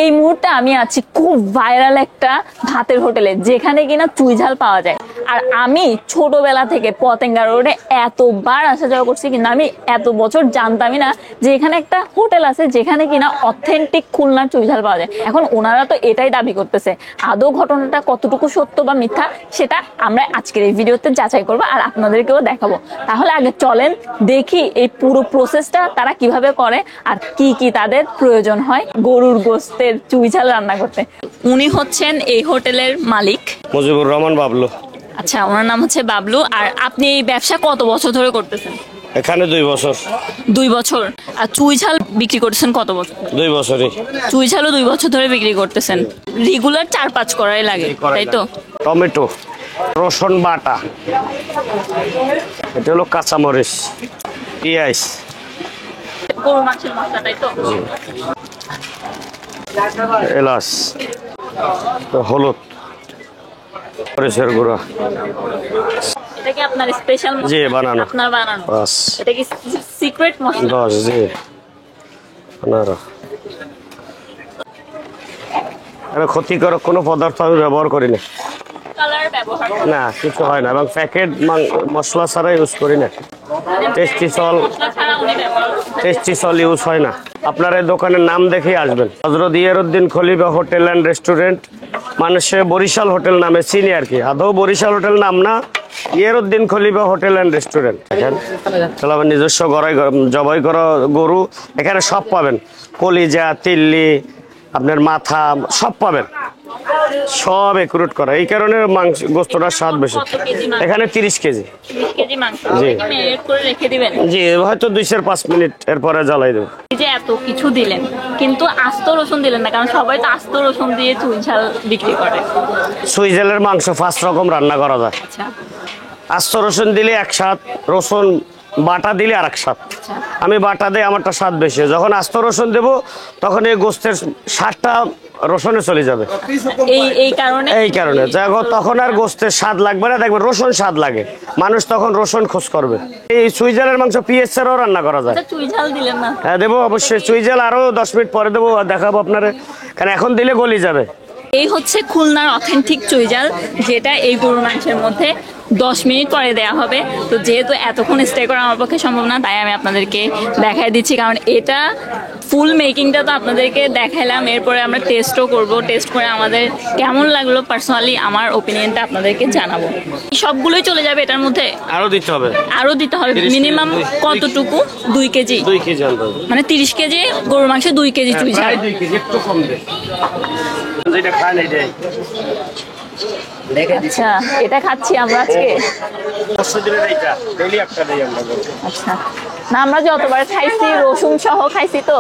এই মুহূর্তে আমি আছি খুব ভাইরাল একটা ভাতের হোটেলে, যেখানে কিনা চুই ঝাল পাওয়া যায়। আর আমি ছোটবেলা থেকে পতেঙ্গা রোডে এতবার আসা যাওয়া করছি, কিন্তু আমি এত বছর জানতামই না যে এখানে একটা হোটেল আছে যেখানে কিনা অথেন্টিক খুলনার চুই ঝাল পাওয়া যায়। এখন ওনারা তো এটাই দাবি করতেছে, আদৌ ঘটনাটা কতটুকু সত্য বা মিথ্যা সেটা আমরা আজকের এই ভিডিওতে যাচাই করবো আর আপনাদেরকেও দেখাবো। তাহলে আগে চলেন দেখি এই পুরো প্রসেসটা তারা কিভাবে করে আর কি কি তাদের প্রয়োজন হয় গরুর গোস্তের চুই ঝাল রান্না করতে। উনি হচ্ছেন এই হোটেলের মালিক মুজিবুর রহমান বাবলু। আচ্ছা, ওনার নাম হচ্ছে বাবলু। আর আপনি এই ব্যবসা কত বছর ধরে করতেছেন? এখানে 2 বছর। 2 বছর। আর চুই ঝাল বিক্রি করতেছেন কত বছর? 2 বছরই। চুই ঝালও 2 বছর ধরে বিক্রি করতেছেন। রেগুলার 4-5 করাই লাগে, তাই তো? টমেটো, রসুন বাটা, এটা হলো কাঁচামরিচ, পেঁয়াজ, গরুর মাংসের মশলা, তাই তো? এলাচ, হলুদ, মরিচের গুঁড়া। এটা কি আপনার স্পেশাল মশলা? জি, বানানো। আপনার বানানো? বাস। এটা কি সিক্রেট মশলা? বাস, জি বানানো। এর ক্ষতিকারক কোনো পদার্থ আমি ব্যবহার করি না। কালার ব্যবহার করেন না, কিছু হয় না, এবং প্যাকেট মশলা ছাড়া ইউজ করি না। টেস্টি সল, মশলা ছাড়া উনি ব্যবহার করেন? টেস্টি সল ইউজ হয় না। আপনার এই দোকানের নাম দেখেই আসবেন, হযরত ইয়ারউদ্দিন খলিফা হোটেল অ্যান্ড রেস্টুরেন্ট। মানুষে বরিশাল হোটেল নামে চিনি আর কি, আদৌ বরিশাল হোটেল নাম না, ইয়ারউদ্দিন খলিফা হোটেল অ্যান্ড রেস্টুরেন্ট। দেখেন, তাহলে আমার নিজস্ব জবাই করা গরু, এখানে সব পাবেন, কলিজা, তিল্লি, আপনার মাথা সব পাবেন, সব একুরেট করা। এই কারণে মাংস গোস্তটার স্বাদ বেশি। এখানে 30 কেজি। 30 কেজি মাংস। জি। এটা মেরিনেট করে রেখে দিবেন? জি, হয়তো 2-5 মিনিট এরপরে জ্বালাই দেবো। এই যে এত কিছু দিলেন, কিন্তু আস্ত রসুন দিলেন না, কারণ সবাই তো আস্ত রসুন দিয়ে চুই ঝাল বিক্রি করে। চুই ঝালের মাংস 5 রকম রান্না করা যায়। আচ্ছা, আস্ত রসুন দিলে এক স্বাদ, রসুন বাটা দিলে আর এক স্বাদ। আমি বাটা দিয়ে আমারটা স্বাদ বেশি। যখন আস্ত রসুন দেবো তখন এই গোস্তের স্বাদটা রসুনে চলে যাবে। এই কারণে তখন আর গোস্তের স্বাদ লাগবে না, দেখবে রসুন স্বাদ লাগে, মানুষ তখন রসুন খোঁজ করবে। এই চুই ঝালের মাংস পেঁয়াজ ছাড়াও রান্না করা যায়। চুই ঝাল দিলেন না? হ্যাঁ, দেবো অবশ্যই। চুই ঝাল আরো 10 মিনিট পরে দেবো, দেখাবো আপনারা, কারণ এখন দিলে গলি যাবে। এই হচ্ছে খুলনার অথেন্টিক চুই ঝাল, যেটা এই গরুর মাংসের মধ্যে 10 মিনিট পরে দেওয়া হবে। তো যেহেতু এতক্ষণ স্টে করা আমার পক্ষে সম্ভব না, তাই আমি আপনাদেরকে দেখাই দিচ্ছি, কারণ এটা ফুল মেকিংটা তো আপনাদেরকে দেখাইলাম, এরপরে আমরা টেস্টও করব। টেস্ট করে আমাদের কেমন লাগলো, পার্সোনালি আমার ওপিনিয়নটা আপনাদেরকে জানাবো। সবগুলোই চলে যাবে এটার মধ্যে? আরো দিতে হবে। আরো দিতে হবে। মিনিমাম কতটুকু? 2 কেজি? 2 কেজি মানে 30 কেজি গরুর মাংসে 2 কেজি চুই ঝাল। 2 কেজি, একটু কম দেয়। যেটা খায় না এটাই। আচ্ছা, এটা খাচ্ছি আমরা আজকে। আচ্ছা, না আমরা যতবার খাইছি রসুন সহ খাইছি, তো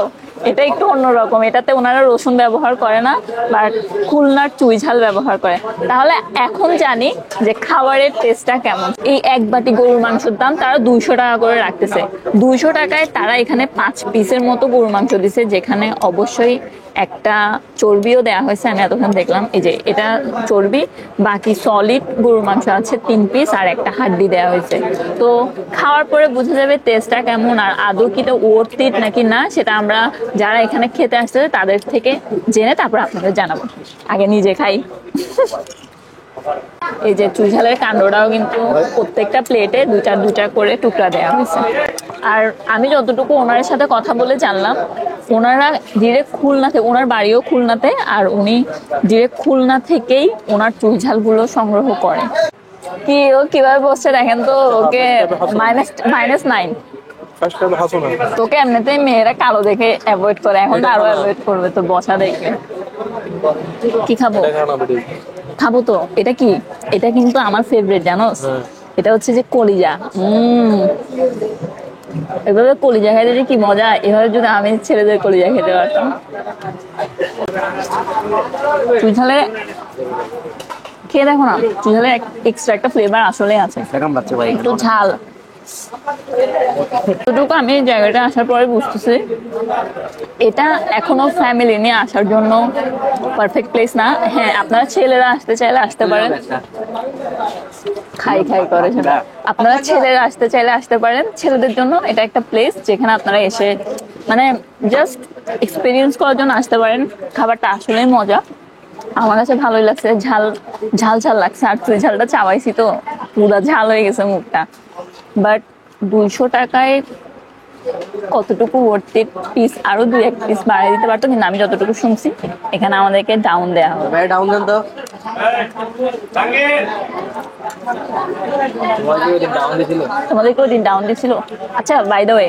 এটা একটু অন্যরকম। এটাতে ওনারা রসুন ব্যবহার করে না, বাট খুলনার চুই ঝাল ব্যবহার করে। তাহলে এখন জানি যে খাবারের টেস্টটা কেমন। এই এক বাটি গরুর মাংসের দাম তারা 200 টাকা করে রাখতেছে। 200 টাকায় তারা এখানে 5 পিসের মতো গরুর মাংস দিছে, যেখানে অবশ্যই একটা চর্বিও দেওয়া হয়েছে। আমি এতক্ষণ দেখলাম, এই যে এটা চর্বি, বাকি সলিড গরুর মাংস আছে 3 পিস, আর একটা হাড্ডি দেওয়া হয়েছে। তো খাওয়ার পরে বোঝা যাবে টেস্টটা কেমন, আর আদৌ কি এটা ওয়ার্থ ইট নাকি না, সেটা আমরা যারা এখানে খেতে আসছে তাদের থেকে জেনে তারপর আপনাদের জানাবো। আগে নিজে খাই। এই যে চুই ঝালের কাণ্ডটাও কিন্তু প্রত্যেকটা প্লেটে 2টা করে টুকরা দেওয়া হয়েছে। আর আমি যতটুকু ওনার সাথে কথা বলে জানলাম, ওনারা ডিরেক্ট খুলনা থেকে, ওনার বাড়িও খুলনাতে, আর উনি ডিরেক্ট খুলনা থেকেই ওনার চুই ঝালগুলো সংগ্রহ করে। কি ও কিভাবে বসছে দেখেন তো, ওকে -9। তোকে এমনিতেই মেয়েরা কালো দেখে অ্যাভয়েড করে, এখন তো আরো অ্যাভয়েড করবে তো বসা দেখলে। কি খাবো? খাবো তো। এটা কি? এটা কিন্তু আমার ফেভারিট, জানোস? এটা হচ্ছে যে কলিজা। এভাবে কলিজা খাইতে যে কি মজা, এভাবে যদি আমি ছেলেদের কলিজা খেতে পারতাম। চুই ঝালের খেয়ে দেখো না, চুই ঝালের এক্সট্রা একটা ফ্লেভার আসলে আছে, একটু ঝাল। এতটুকু আমি জায়গাটা আসার পরে বুঝতেছি এটা এখনো ফ্যামিলি নিয়ে আসার জন্য পারফেক্ট প্লেস না। হ্যাঁ, আপনারা ছেলেরা আসতে চাইলে আসতে পারেন। খাই করে সেটা, আপনারা ছেলেরা আসতে চাইলে আসতে পারেন। ছেলেদের জন্য এটা একটা প্লেস যেখানে আপনারা এসে মানে জাস্ট এক্সপিরিয়েন্স করার জন্য আসতে পারেন। খাবারটা আসলেই মজা, আমার কাছে ভালোই লাগছে। ঝাল ঝাল ঝাল লাগছে, আর তুই ঝালটা চাবাইছি তো পুরা ঝাল হয়ে গেছে মুখটা। বাট 200 টাকায় কতটুকু ভর্তি পিস, আরো 2-1 পিস বাড়িয়ে দিতে পারতো, কিন্তু আমি যতটুকু শুনছি এখানে আমাদেরকে ডাউন দেওয়া হবে। ভাই ডাউন দেন তো। তোমাদেরকে ওই দিন ডাউন দিছিল। আচ্ছা বাই দ্য ওয়ে,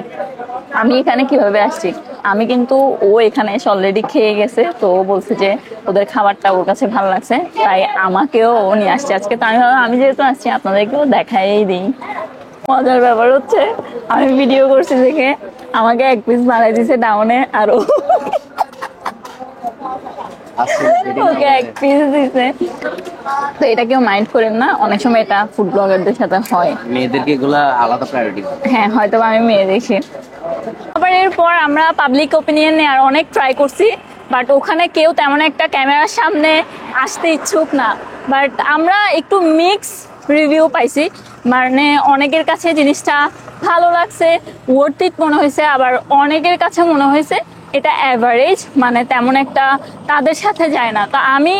আমি এখানে কিভাবে আসছি, আমি কিন্তু ও এখানে এসে অলরেডি খেয়ে গেছে, তো ও বলছে যে ওদের খাবারটা ওর কাছে ভালো লাগছে, তাই আমাকেও ও নিয়ে আসছে আজকে। তো আমি ভাবলাম আমি যেহেতু আসছি আপনাদেরকেও দেখাই দিই। মজার ব্যাপার হচ্ছে আমি ভিডিও করছি দেখে আমাকে 1 পিস বাড়াই দিছে ডাউনে, আর ওকে 1 পিস দিছে। তো এটা কেউ মাইন্ড করেন না, অনেক সময় এটা ফুড ব্লগারদের সাথে হয়। মেয়েদেরকে এগুলা আলাদা প্রায়োরিটি। হ্যাঁ হয়তো আমি মেয়ে দেখি। আবার এরপর আমরা পাবলিক ওপিনিয়ন নেওয়ার অনেক ট্রাই করছি, বাট ওখানে কেউ তেমন একটা ক্যামেরার সামনে আসতে ইচ্ছুক না। বাট আমরা একটু মিক্স রিভিউ পাইছি, মানে অনেকের কাছে জিনিসটা ভালো লাগছে, ওয়ার্থ ইট মনে হয়েছে, আবার অনেকের কাছে মনে হয়েছে এটা অ্যাভারেজ, মানে তেমন একটা তাদের সাথে যায় না। তো আমি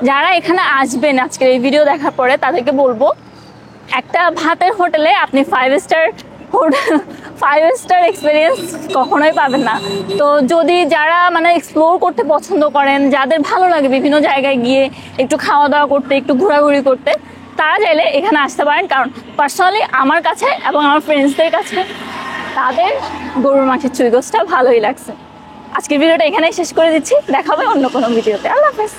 যারা এখানে আসবেন আজকের এই ভিডিও দেখার পরে তাদেরকে বলবো, একটা ভাতের হোটেলে আপনি 5 স্টার এক্সপিরিয়েন্স কখনোই পাবেন না। তো যদি যারা মানে এক্সপ্লোর করতে পছন্দ করেন, যাদের ভালো লাগে বিভিন্ন জায়গায় গিয়ে একটু খাওয়া দাওয়া করতে, একটু ঘোরাঘুরি করতে, তারা চাইলে এখানে আসতে পারেন। কারণ পার্সোনালি আমার কাছে এবং আমার ফ্রেন্ডসদের কাছে তাদের গরুর মাংসের চুই গোছটা ভালোই লাগছে। আজকের ভিডিওটা এখানেই শেষ করে দিচ্ছি, দেখা হবে অন্য কোনো ভিডিওতে। আল্লাহ হাফেজ।